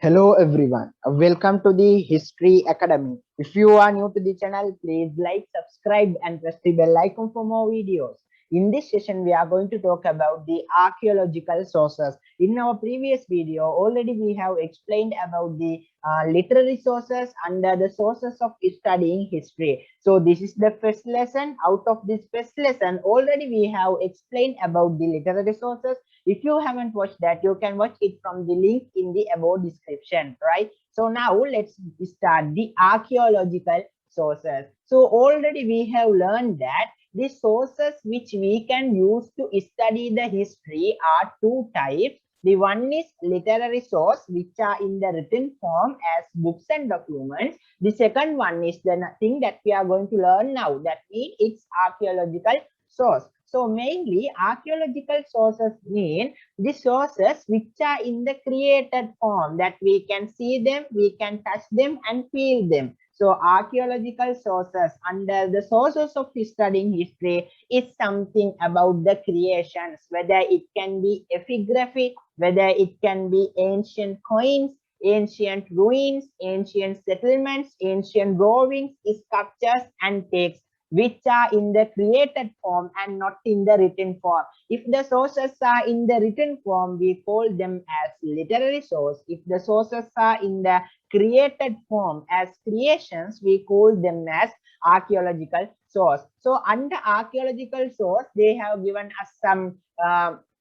Hello everyone, welcome to the History Academy. If you are new to the channel, please like, subscribe and press the bell icon for more videos. In this session, we are going to talk about the archaeological sources. In our previous video, already we have explained about the literary sources under the sources of studying history. So this is the first lesson. Out of this first lesson, already we have explained about the literary sources. If you haven't watched that, you can watch it from the link in the above description, right? So now let's start the archaeological sources. So already we have learned that the sources which we can use to study the history are two types. The one is literary source, which are in the written form as books and documents. The second one is the thing that we are going to learn now. That means it's archaeological source. So mainly archaeological sources mean the sources which are in the created form, that we can see them, we can touch them and feel them. So archaeological sources under the sources of studying history is something about the creations, whether it can be epigraphy, whether it can be ancient coins, ancient ruins, ancient settlements, ancient drawings, sculptures and texts, which are in the created form and not in the written form. If the sources are in the written form, we call them as literary source. If the sources are in the created form as creations, we call them as archaeological source. So under archaeological source, they have given us some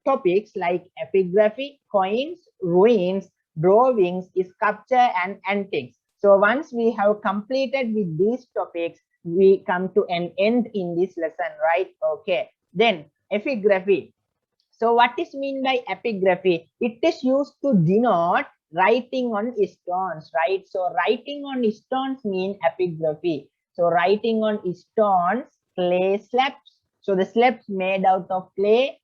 topics like epigraphy, coins, ruins, drawings, sculpture and antiques. So once we have completed with these topics, we come to an end in this lesson, right? Okay, then epigraphy. So what is mean by epigraphy? It is used to denote writing on stones, right? So writing on stones mean epigraphy. So writing on stones, clay slabs. So the slabs made out of clay,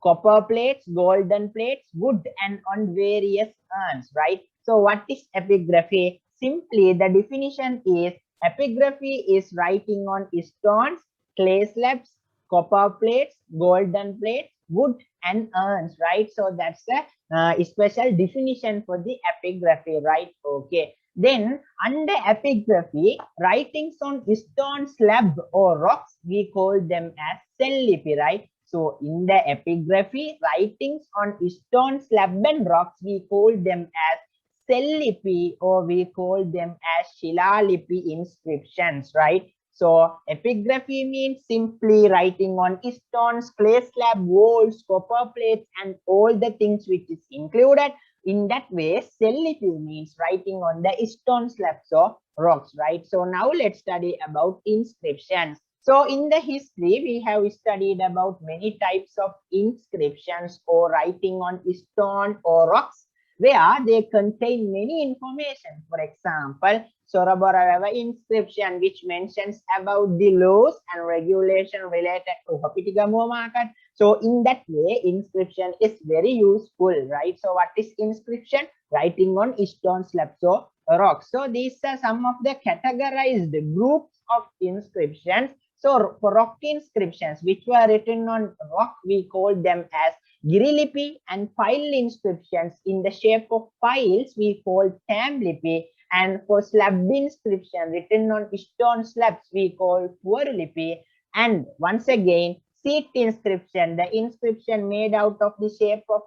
copper plates, golden plates, wood, and on various urns, right? So what is epigraphy? Simply the definition is epigraphy is writing on stones, clay slabs, copper plates, golden plates, wood, and urns, right? So that's a special definition for the epigraphy, right? Okay. Then under epigraphy, writings on stone slab or rocks, we call them as cell right? So in the epigraphy, writings on stone slab and rocks, we call them as cell or we call them as shilalipi inscriptions, right? So epigraphy means simply writing on stones, clay slab, walls, copper plates, and all the things which is included. In that way, cell means writing on the stone slabs or rocks, right? So now let's study about inscriptions. So in the history, we have studied about many types of inscriptions or writing on stone or rocks where they contain many information. For example, Soroborava inscription, which mentions about the laws and regulation related to Hopitigamu market. So in that way, inscription is very useful, right? So what is inscription? Writing on stone slabs or rocks. So these are some of the categorized groups of inscriptions. So for rock inscriptions, which were written on rock, we call them as Girilipi, and file inscriptions in the shape of files we call Tamlipi, and for slab inscription written on stone slabs we call Puarlipi, and once again seat inscription, the inscription made out of the shape of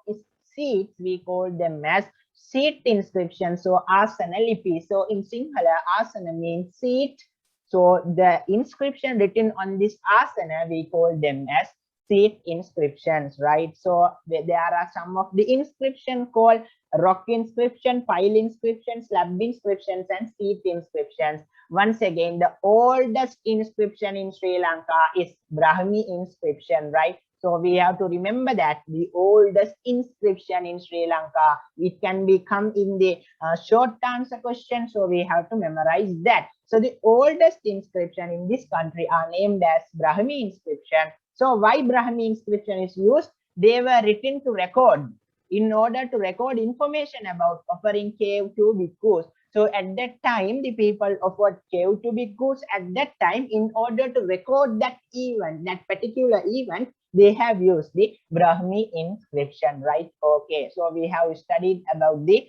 seats, we call them as seat inscription. So Asana Lipi. So in Sinhala, Asana means seat. So the inscription written on this asana, we call them as seat inscriptions, right? So there are some of the inscription called rock inscription, file inscription, slab inscriptions, and seat inscriptions. Once again, the oldest inscription in Sri Lanka is Brahmi inscription, right? So we have to remember that the oldest inscription in Sri Lanka, it can become in the short answer question. So we have to memorize that. So the oldest inscription in this country are named as Brahmi inscription. So why Brahmi inscription is used? They were written to record, in order to record information about offering cave to bhikkhus. So at that time, the people offered cave to bhikkhus at that time. In order to record that event, that particular event, they have used the Brahmi inscription, right? Okay, so we have studied about the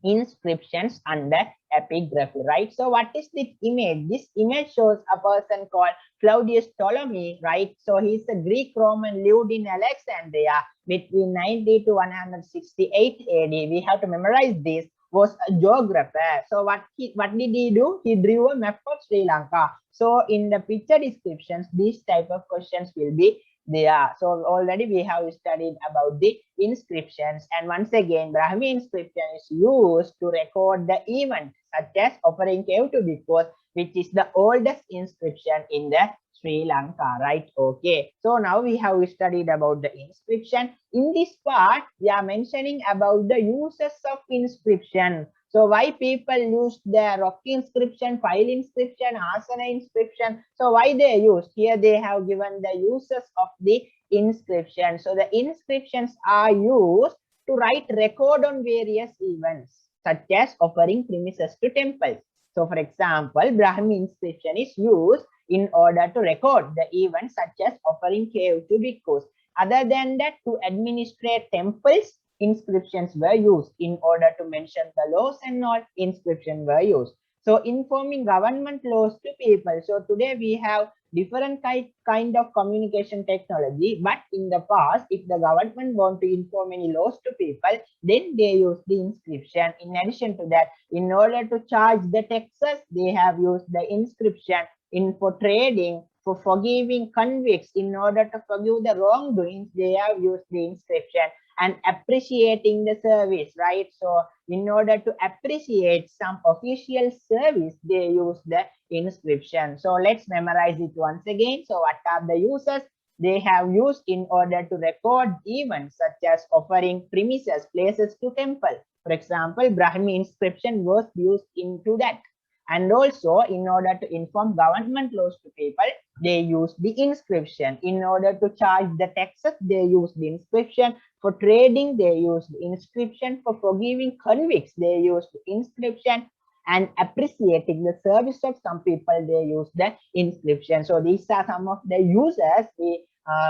inscriptions under epigraphy, right? So what is this image? This image shows a person called Claudius Ptolemy, right? So he's a Greek Roman, lived in Alexandria between 90 to 168 AD. We have to memorize this. Was a geographer. So what did he do? He drew a map of Sri Lanka. So in the picture descriptions, these type of questions will be there. So already we have studied about the inscriptions, and once again Brahmi inscription is used to record the event such as offering cave to Bhikkhus, which is the oldest inscription in the Sri Lanka, right? Okay, so now we have studied about the inscription. In this part we are mentioning about the uses of inscription. So why people use the rock inscription, file inscription, asana inscription? So why they use? Here they have given the uses of the inscription. So the inscriptions are used to write record on various events such as offering premises to temples. So for example, Brahmi inscription is used in order to record the events such as offering cave to bhikkhus. Other than that, to administrate temples, inscriptions were used. In order to mention the laws and all, inscriptions were used. So informing government laws to people. So today we have different kind of communication technology, but in the past, if the government want to inform any laws to people, then they use the inscription. In addition to that, in order to charge the taxes, they have used the inscription. For trading, for forgiving convicts, in order to forgive the wrongdoings, they have used the inscription. And appreciating the service, right? So in order to appreciate some official service, they use the inscription. So let's memorize it once again. So what are the uses? They have used in order to record events such as offering premises, places to temple. For example, Brahmi inscription was used into that. And also, in order to inform government laws to people, they use the inscription. In order to charge the taxes, they use the inscription. For trading, they use the inscription. For forgiving convicts, they use the inscription. And appreciating the service of some people, they use the inscription. So these are some of the uses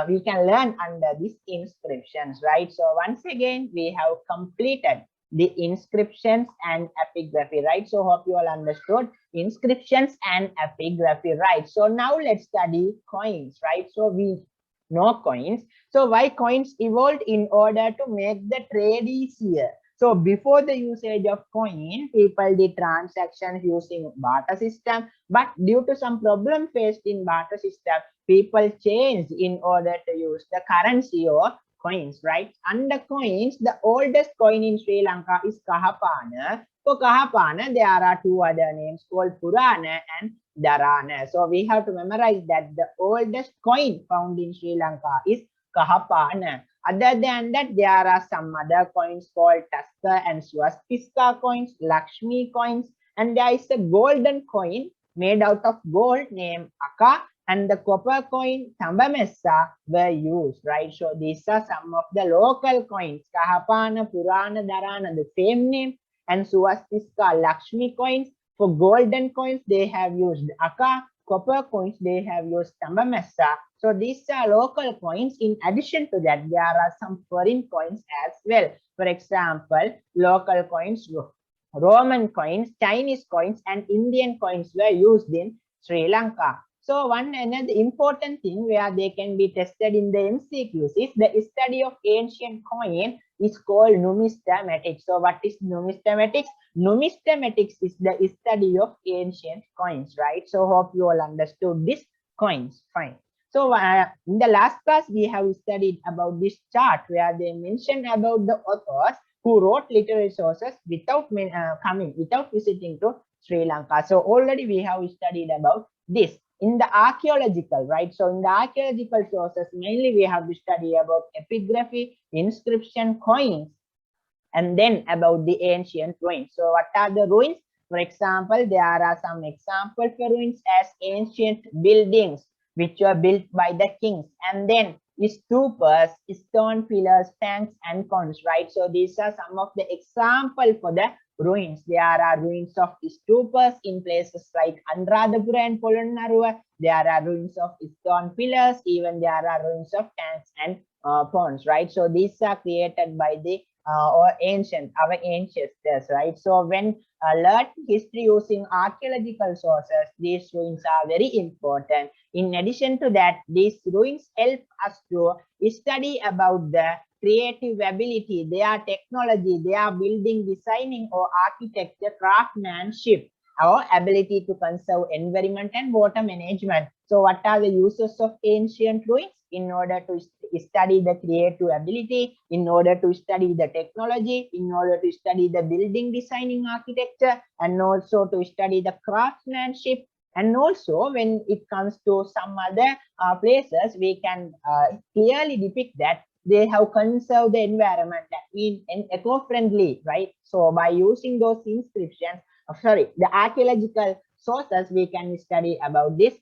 we can learn under these inscriptions, right? So once again, we have completed the inscriptions and epigraphy, right? So hope you all understood inscriptions and epigraphy, right? So now let's study coins, right? So we know coins. So why coins evolved? In order to make the trade easier. So before the usage of coin, people did transactions using barter system, but due to some problem faced in barter system, people changed in order to use the currency or coins, right? Under coins, the oldest coin in Sri Lanka is Kahapana. For Kahapana, there are two other names called Purana and Dharana. So we have to memorize that the oldest coin found in Sri Lanka is Kahapana. Other than that, there are some other coins called Tusker and Swastika coins, Lakshmi coins, and there is a golden coin made out of gold named Aka, and the copper coin Tambamessa were used, right? So these are some of the local coins. Kahapana, Purana, Dharana, the same name, and Swastika, Lakshmi coins. For golden coins, they have used Aka. Copper coins, they have used Tambamessa. So these are local coins. In addition to that, there are some foreign coins as well. For example, local coins, Roman coins, Chinese coins, and Indian coins were used in Sri Lanka. So one another important thing where they can be tested in the MCQs is the study of ancient coin is called numismatics. So what is numismatics? Numismatics is the study of ancient coins, right? So hope you all understood this coins, fine. So in the last class, we have studied about this chart where they mentioned about the authors who wrote literary sources without visiting to Sri Lanka. So already we have studied about this. In the archaeological, right? So in the archaeological sources, mainly we have to study about epigraphy, inscription, coins, and then about the ancient ruins. So what are the ruins? For example, there are some examples for ruins as ancient buildings which were built by the kings, and then stupas, stone pillars, tanks, and cones, right? So these are some of the examples for the ruins. There are ruins of stupas in places like Anuradhapura and Polonnaruwa. There are ruins of stone pillars. Even there are ruins of tanks and ponds, right? So these are created by the or ancient, our ancestors, right? So when learning history using archaeological sources, these ruins are very important. In addition to that, these ruins help us to study about the creative ability, their technology, their building, designing or architecture, craftsmanship, our ability to conserve environment and water management. So what are the uses of ancient ruins? In order to study the creative ability, in order to study the technology, in order to study the building, designing, architecture, and also to study the craftsmanship. And also when it comes to some other places, we can clearly depict that they have conserved the environment in eco-friendly, right? So by using those inscriptions, the archaeological sources, we can study about this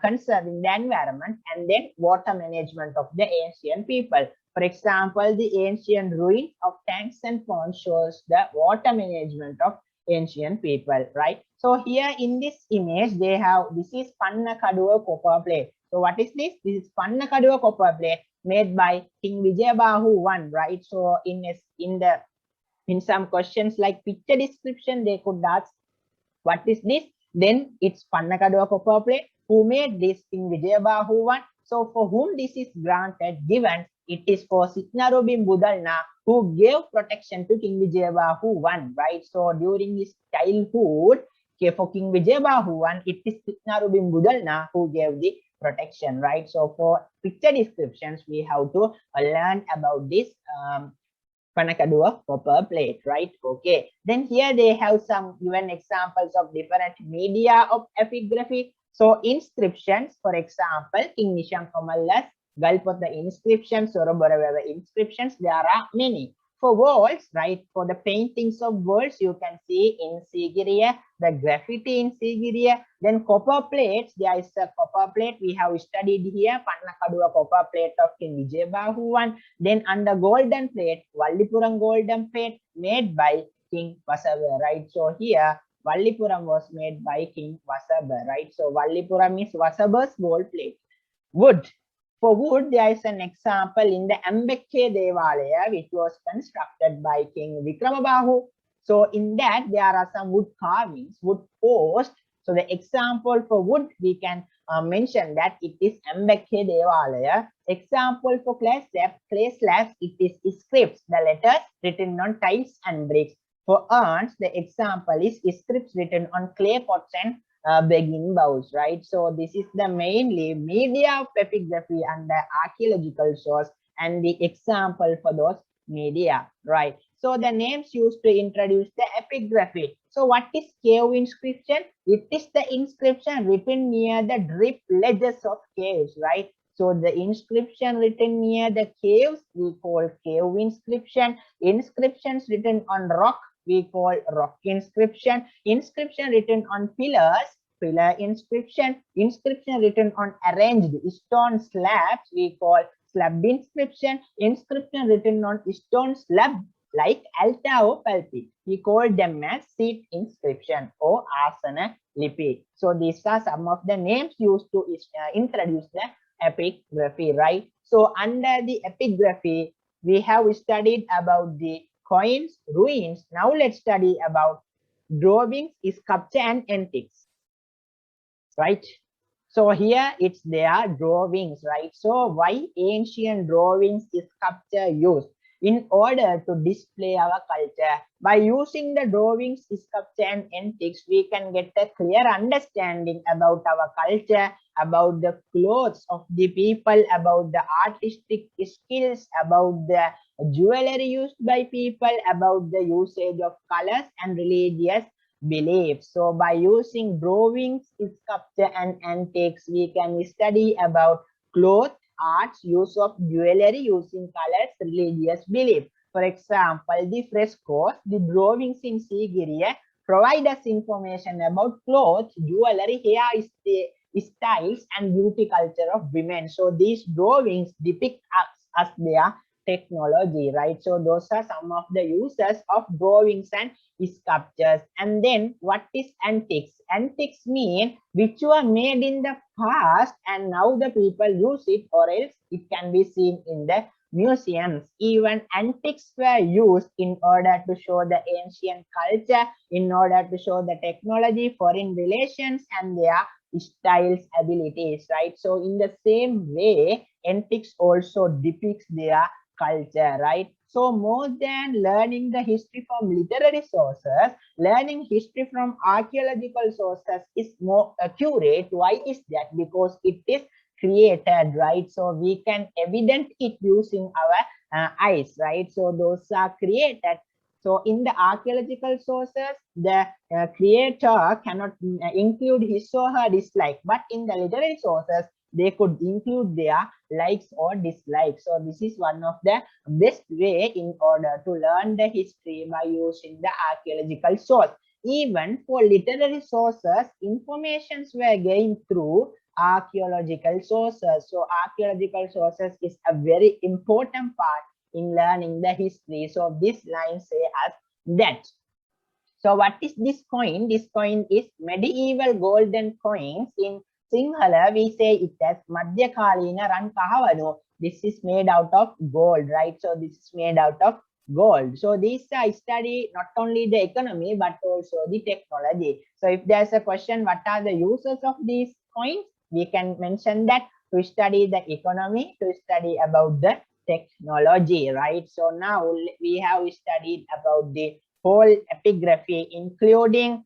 conserving the environment and then water management of the ancient people. For example, the ancient ruins of tanks and ponds shows the water management of ancient people, right? So here in this image, they have, this is Pannakaduwa copper plate. So what is this? This is Pannakaduwa copper plate made by King Vijayabahu I, right? So in some questions like picture description, they could ask, what is this? Then it's Pannakaduwa copper plate. Who made this? King Vijayabahu I. So for whom this is granted, given, it is for Sitnarobim Budalna, who gave protection to King Vijayabahu I, right? So during his childhood, for King Vijayabahu I, it is Sitnarobim Budalna who gave the protection, right? So for picture descriptions, we have to learn about this Pannakaduwa copper plate, right? Okay. Then here they have some given examples of different media of epigraphy. So inscriptions, for example, King Nishankamala's Galpotha inscriptions, Soroboravava inscriptions, there are many. For walls, right, for the paintings of walls, you can see in Sigiriya, the graffiti in Sigiriya. Then copper plates, there is a copper plate we have studied here, Pannakaduwa copper plate of King Vijayabahu I. Then under golden plate, Vallipuram golden plate made by King Vasava, right? So here, Vallipuram was made by King Vasava, right? So Vallipuram is Vasava's gold plate. Wood. For wood, there is an example in the Ambekke Devalaya, which was constructed by King Vikramabahu. So in that, there are some wood carvings, wood posts. So the example for wood, we can mention that it is Ambekke Devalaya. Example for clay slabs, it is scripts, the letters written on tiles and bricks. For urns, the example is scripts written on clay pots and begging bowls, right? So this is the mainly media of epigraphy and the archaeological source and the example for those media, right? So the names used to introduce the epigraphy. So what is cave inscription? It is the inscription written near the drip ledges of caves, right? So the inscription written near the caves, we call cave inscription. Inscriptions written on rock, we call rock inscription. Inscription written on pillars, pillar inscription. Inscription written on arranged stone slabs, we call slab inscription. Inscription written on stone slab like altar or pulpit, we call them as seat inscription or asana lipi. So these are some of the names used to introduce the epigraphy, right? So under the epigraphy, we have studied about the coins, ruins. Now let's study about drawings, sculpture and antiques, right? So here it's their drawings, right? So why ancient drawings, sculpture used? In order to display our culture. By using the drawings, sculpture and antiques, we can get a clear understanding about our culture, about the clothes of the people, about the artistic skills, about the jewelry used by people, about the usage of colors and religious beliefs. So by using drawings, sculpture and antiques, we can study about clothes, arts, use of jewelry using colors, religious belief. For example, the frescoes, the drawings in Sigiriya provide us information about clothes, jewelry, hair styles, and beauty culture of women. So these drawings depict us as their technology, right? So those are some of the uses of drawings and sculptures. And then what is antiques? Antiques mean which were made in the past and now the people use it, or else it can be seen in the museums. Even antiques were used in order to show the ancient culture, in order to show the technology, foreign relations, and their styles, abilities, right? So in the same way, antiques also depicts their culture, right? So more than learning the history from literary sources, learning history from archaeological sources is more accurate. Why is that? Because it is created, right? So we can evident it using our eyes, right? So those are created. So in the archaeological sources, the creator cannot include his or her dislike, but in the literary sources, they could include their likes or dislikes. So this is one of the best way in order to learn the history by using the archaeological source. Even for literary sources, informations were gained through archaeological sources. So archaeological sources is a very important part in learning the history. So this line say us that. So what is this coin? This coin is medieval golden coins. In Sinhala, we say it as Madhyakalina Ran Kahavadu. This is made out of gold, right? So this is made out of gold. So these study not only the economy but also the technology. So if there's a question, what are the uses of these coins? We can mention that to study the economy, to study about the technology, right? So now we have studied about the whole epigraphy, including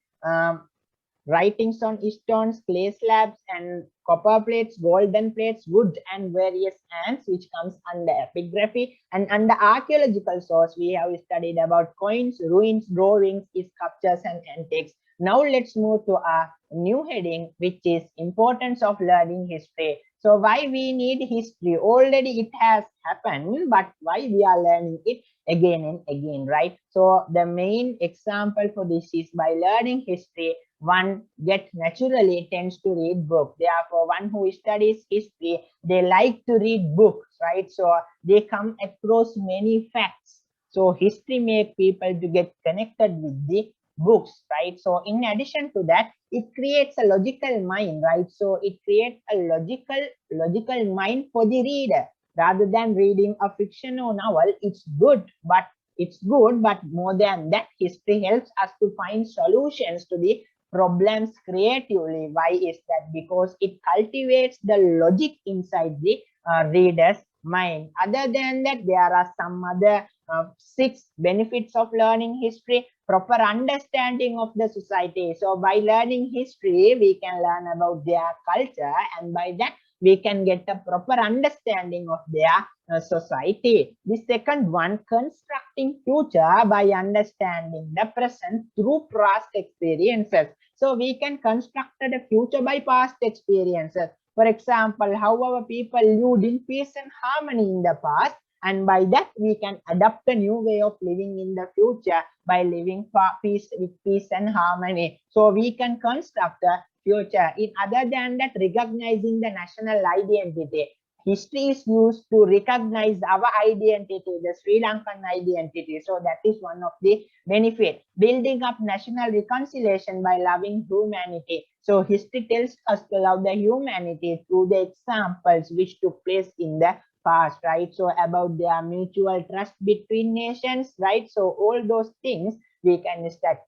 writings on stones, clay slabs, and copper plates, golden plates, wood, and various ants, which comes under epigraphy. And under archaeological source, we have studied about coins, ruins, drawings, sculptures, and antiques. Now let's move to our new heading, which is importance of learning history. So why we need history? Already it has happened, but why we are learning it again and again, right? So the main example for this is by learning history, one get naturally tends to read books. Therefore, one who studies history, they like to read books, right? So they come across many facts. So history make people to get connected with the books, right? So in addition to that, it creates a logical mind, right? So it creates a logical mind for the reader. Rather than reading a fiction or novel, it's good, but more than that, history helps us to find solutions to the problems creatively. Why is that? Because it cultivates the logic inside the reader's mind. Other than that, there are some other 6 benefits of learning history. Proper understanding of the society. So by learning history, we can learn about their culture, and by that we can get a proper understanding of their society. The second one, constructing future by understanding the present through past experiences. So we can construct the future by past experiences. For example, how our people lived in peace and harmony in the past, and by that we can adopt a new way of living in the future by living with peace and harmony. So we can construct a future. In other than that, recognizing the national identity. History is used to recognize our identity, the Sri Lankan identity. So that is one of the benefits. Building up national reconciliation by loving humanity. So history tells us to love the humanity through the examples which took place in the past, right? So about their mutual trust between nations, right? So all those things we can start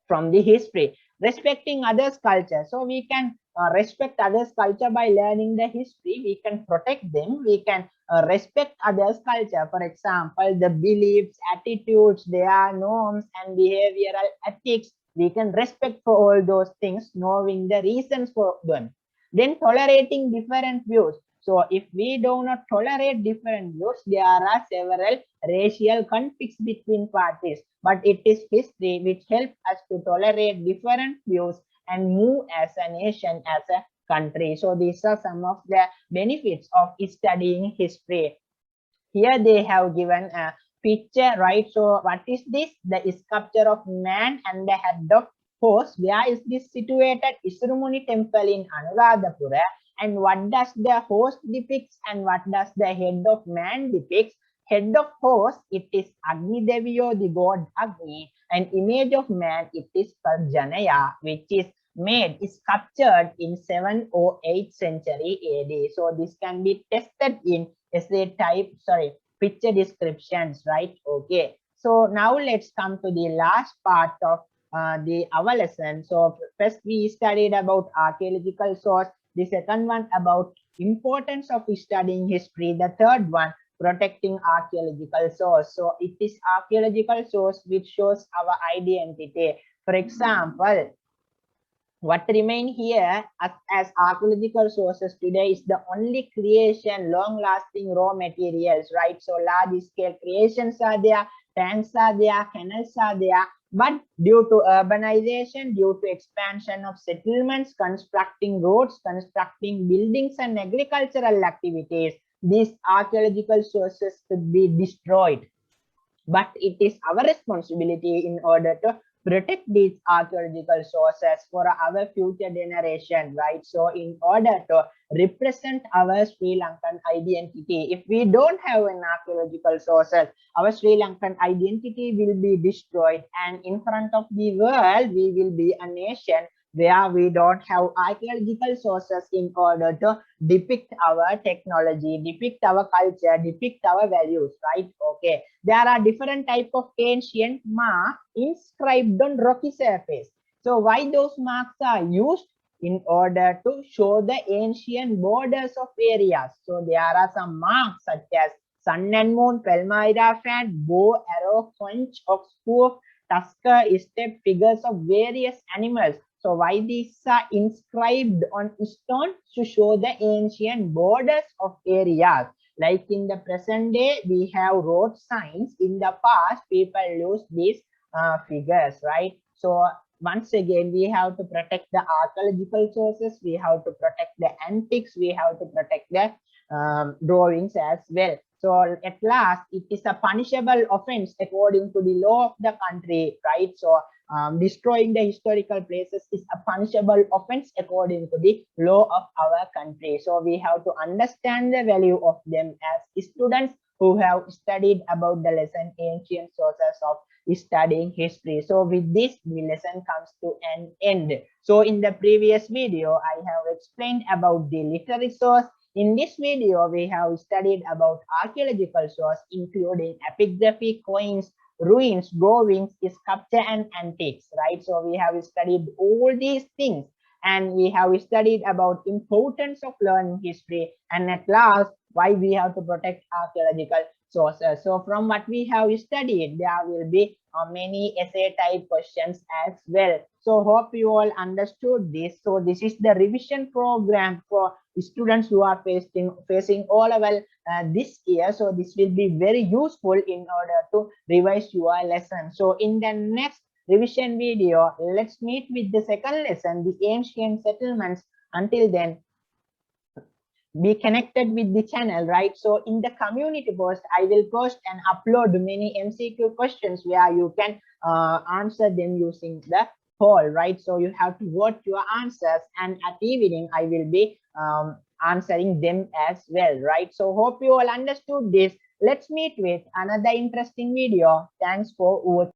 from the history. Respecting others' culture. So we can respect others' culture by learning the history. We can protect them. We can respect others' culture. For example, the beliefs, attitudes, their norms, and behavioral ethics. We can respect for all those things, knowing the reasons for them. Then tolerating different views. So if we do not tolerate different views, there are several racial conflicts between parties. But it is history which helps us to tolerate different views and move as a nation, as a country. So these are some of the benefits of studying history. Here they have given a picture, right? So what is this? The sculpture of man and the head of horse. Where is this situated? Isrumuni temple in Anuradhapura. And what does the horse depicts and what does the head of man depicts? Head of horse, it is Agni Deviyo, the god Agni. And image of man, it is Parjanaya, which is made, sculptured in 7th or 8th century AD. So this can be tested in essay type, picture descriptions, right? Okay, so now let's come to the last part of our lesson. So first we studied about archaeological source, the second one about importance of studying history, the third one protecting archaeological source. So it is archaeological source which shows our identity. For example, what remain here as archaeological sources today is the only creation, long-lasting raw materials, right? So large-scale creations are there, tanks are there, canals are there, but due to urbanization, due to expansion of settlements, constructing roads, constructing buildings and agricultural activities, these archaeological sources could be destroyed. But it is our responsibility in order to protect these archaeological sources for our future generation, right? So in order to represent our Sri Lankan identity, if we don't have an archaeological sources, our Sri Lankan identity will be destroyed, and in front of the world we will be a nation where we don't have archaeological sources in order to depict our technology, depict our culture, depict our values, right? Okay, there are different type of ancient marks inscribed on rocky surface. So why those marks are used? In order to show the ancient borders of areas. So there are some marks such as sun and moon, Palmyra fan, bow, arrow, conch, ox hoof, tusker, step, figures of various animals. So why these are inscribed on stone? To show the ancient borders of areas. Like in the present day, we have road signs. In the past, people use these figures, right? So once again, we have to protect the archaeological sources, we have to protect the antiques, we have to protect the drawings as well. So at last, it is a punishable offense according to the law of the country, right? So destroying the historical places is a punishable offense according to the law of our country. So we have to understand the value of them as students who have studied about the lesson ancient sources of studying history. So with this, the lesson comes to an end. So in the previous video, I have explained about the literary source. In this video, we have studied about archaeological source, including epigraphy, coins, ruins, drawings, sculpture, and antiques, right? So we have studied all these things, and we have studied about importance of learning history, and at last, why we have to protect archaeological sources. So from what we have studied, there will be many essay type questions as well. So hope you all understood this. So this is the revision program for students who are facing all level this year. So this will be very useful in order to revise your lesson. So in the next revision video, let's meet with the second lesson, the ancient settlements. Until then, be connected with the channel, right? So in the community post, I will post and upload many MCQ questions where you can answer them using the poll, right? So you have to vote your answers, and at evening I will be answering them as well, right? So hope you all understood this. Let's meet with another interesting video. Thanks for watching.